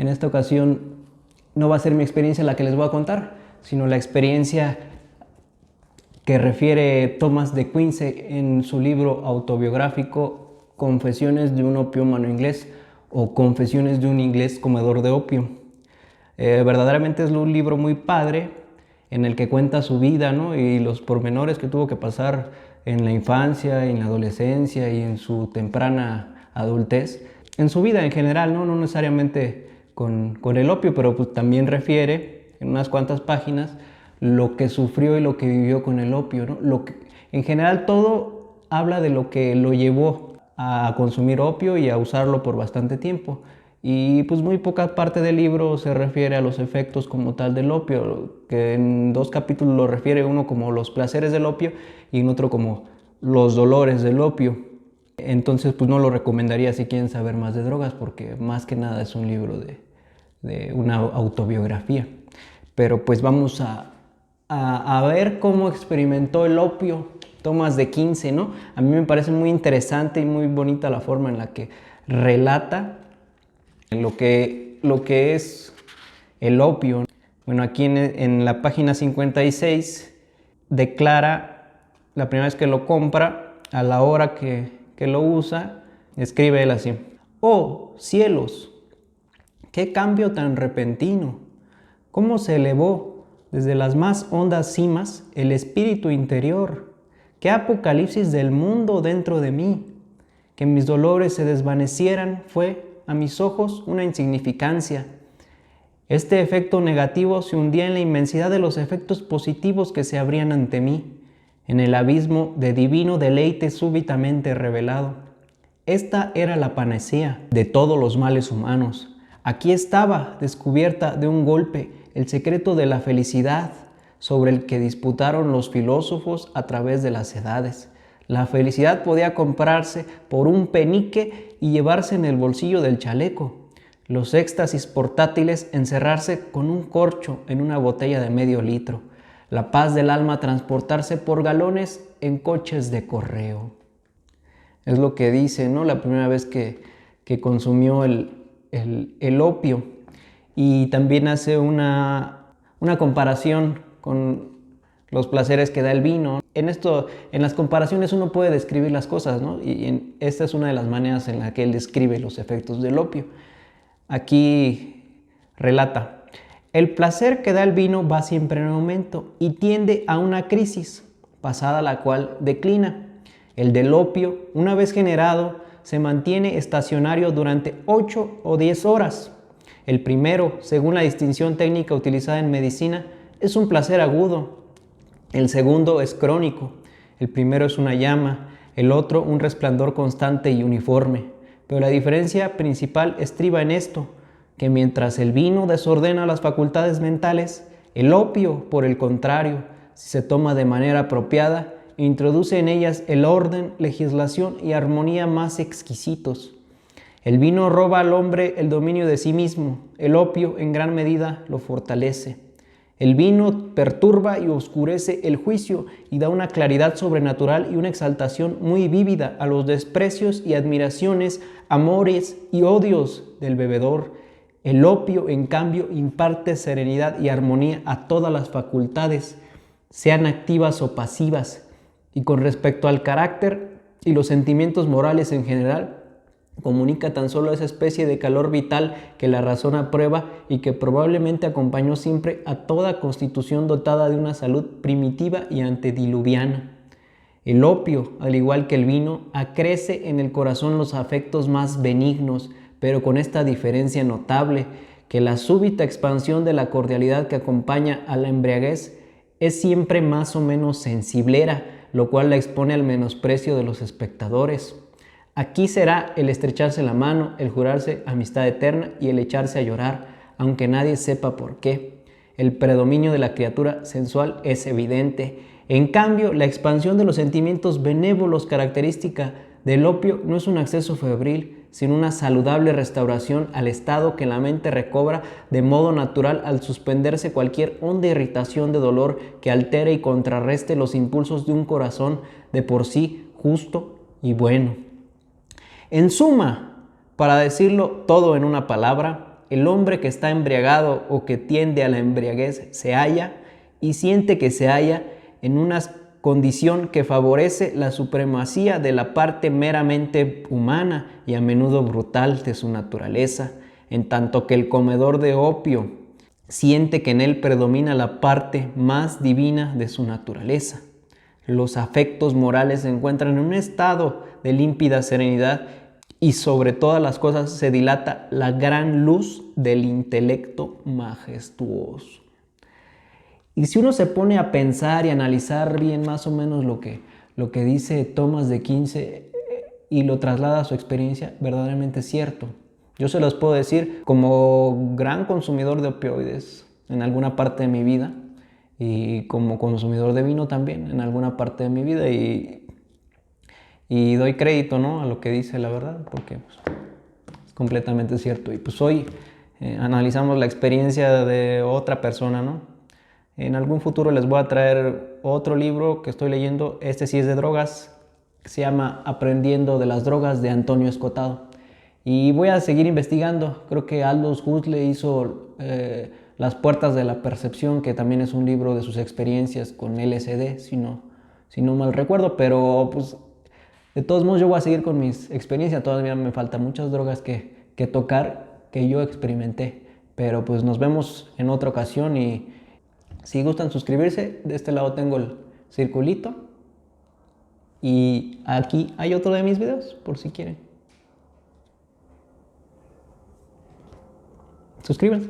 En esta ocasión no va a ser mi experiencia la que les voy a contar, sino la experiencia que refiere Thomas de Quincey en su libro autobiográfico Confesiones de un opiómano inglés o Confesiones de un inglés comedor de opio. Verdaderamente es un libro muy padre en el que cuenta su vida, ¿no? Y los pormenores que tuvo que pasar en la infancia, en la adolescencia y en su temprana adultez. En su vida en general, no necesariamente con el opio, pero pues también refiere en unas cuantas páginas lo que sufrió y lo que vivió con el opio, ¿no? En general todo habla de lo que lo llevó a consumir opio y a usarlo por bastante tiempo. Y pues muy poca parte del libro se refiere a los efectos como tal del opio, que en 2 capítulos lo refiere, uno como los placeres del opio y en otro como los dolores del opio. Entonces pues no lo recomendaría si quieren saber más de drogas, porque más que nada es un libro de una autobiografía. Pero pues vamos a ver cómo experimentó el opio Thomas de Quincey, ¿no? A mí me parece muy interesante y muy bonita la forma en la que relata lo que es el opio. Bueno, aquí en la página 56 declara la primera vez que lo compra, a la hora que lo usa, escribe él así: ¡Oh, cielos! ¡Qué cambio tan repentino! ¿Cómo se elevó desde las más hondas cimas el espíritu interior? ¡Qué apocalipsis del mundo dentro de mí! Que mis dolores se desvanecieran fue a mis ojos una insignificancia. Este efecto negativo se hundía en la inmensidad de los efectos positivos que se abrían ante mí, en el abismo de divino deleite súbitamente revelado. Esta era la panacea de todos los males humanos. Aquí estaba, descubierta de un golpe, el secreto de la felicidad, sobre el que disputaron los filósofos a través de las edades. La felicidad podía comprarse por un penique y llevarse en el bolsillo del chaleco. Los éxtasis portátiles encerrarse con un corcho en una botella de medio litro. La paz del alma transportarse por galones en coches de correo. Es lo que dice, ¿no? La primera vez que consumió el opio. Y también hace una comparación con los placeres que da el vino. En las comparaciones uno puede describir las cosas, ¿no? Y esta es una de las maneras en la que él describe los efectos del opio. Aquí relata: el placer que da el vino va siempre en aumento y tiende a una crisis, pasada la cual declina. El del opio, una vez generado, se mantiene estacionario durante 8 o 10 horas. El primero, según la distinción técnica utilizada en medicina, es un placer agudo. El segundo es crónico. El primero es una llama, el otro un resplandor constante y uniforme. Pero la diferencia principal estriba en esto, que mientras el vino desordena las facultades mentales, el opio, por el contrario, si se toma de manera apropiada, introduce en ellas el orden, legislación y armonía más exquisitos. El vino roba al hombre el dominio de sí mismo, el opio en gran medida lo fortalece. El vino perturba y oscurece el juicio y da una claridad sobrenatural y una exaltación muy vívida a los desprecios y admiraciones, amores y odios del bebedor. El opio, en cambio, imparte serenidad y armonía a todas las facultades, sean activas o pasivas, y con respecto al carácter y los sentimientos morales en general, comunica tan solo esa especie de calor vital que la razón aprueba y que probablemente acompañó siempre a toda constitución dotada de una salud primitiva y antediluviana. El opio, al igual que el vino, acrece en el corazón los afectos más benignos, pero con esta diferencia notable, que la súbita expansión de la cordialidad que acompaña a la embriaguez es siempre más o menos sensiblera, lo cual la expone al menosprecio de los espectadores. Aquí será el estrecharse la mano, el jurarse amistad eterna y el echarse a llorar, aunque nadie sepa por qué. El predominio de la criatura sensual es evidente. En cambio, la expansión de los sentimientos benévolos característica del opio no es un acceso febril, sino una saludable restauración al estado que la mente recobra de modo natural al suspenderse cualquier honda irritación de dolor que altere y contrarreste los impulsos de un corazón de por sí justo y bueno. En suma, para decirlo todo en una palabra, El hombre que está embriagado o que tiende a la embriaguez se halla y siente que se halla en una condición que favorece la supremacía de la parte meramente humana y a menudo brutal de su naturaleza, en tanto que el comedor de opio siente que en él predomina la parte más divina de su naturaleza. Los afectos morales se encuentran en un estado de límpida serenidad y sobre todas las cosas se dilata la gran luz del intelecto majestuoso. Y si uno se pone a pensar y analizar bien más o menos lo que dice Thomas de Quince y lo traslada a su experiencia, verdaderamente es cierto. Yo se los puedo decir como gran consumidor de opioides en alguna parte de mi vida y como consumidor de vino también en alguna parte de mi vida y doy crédito, ¿no?, a lo que dice la verdad, porque pues, es completamente cierto. Y pues hoy analizamos la experiencia de otra persona, ¿no? En algún futuro les voy a traer otro libro que estoy leyendo, este sí es de drogas, que se llama Aprendiendo de las drogas de Antonio Escotado. Y voy a seguir investigando, creo que Aldous Huxley hizo Las puertas de la percepción, que también es un libro de sus experiencias con LSD, si no mal recuerdo, pero pues de todos modos yo voy a seguir con mis experiencias, todavía me faltan muchas drogas que tocar, que yo experimenté, pero pues nos vemos en otra ocasión y si gustan suscribirse, de este lado tengo el circulito y aquí hay otro de mis videos por si quieren. Suscríbanse.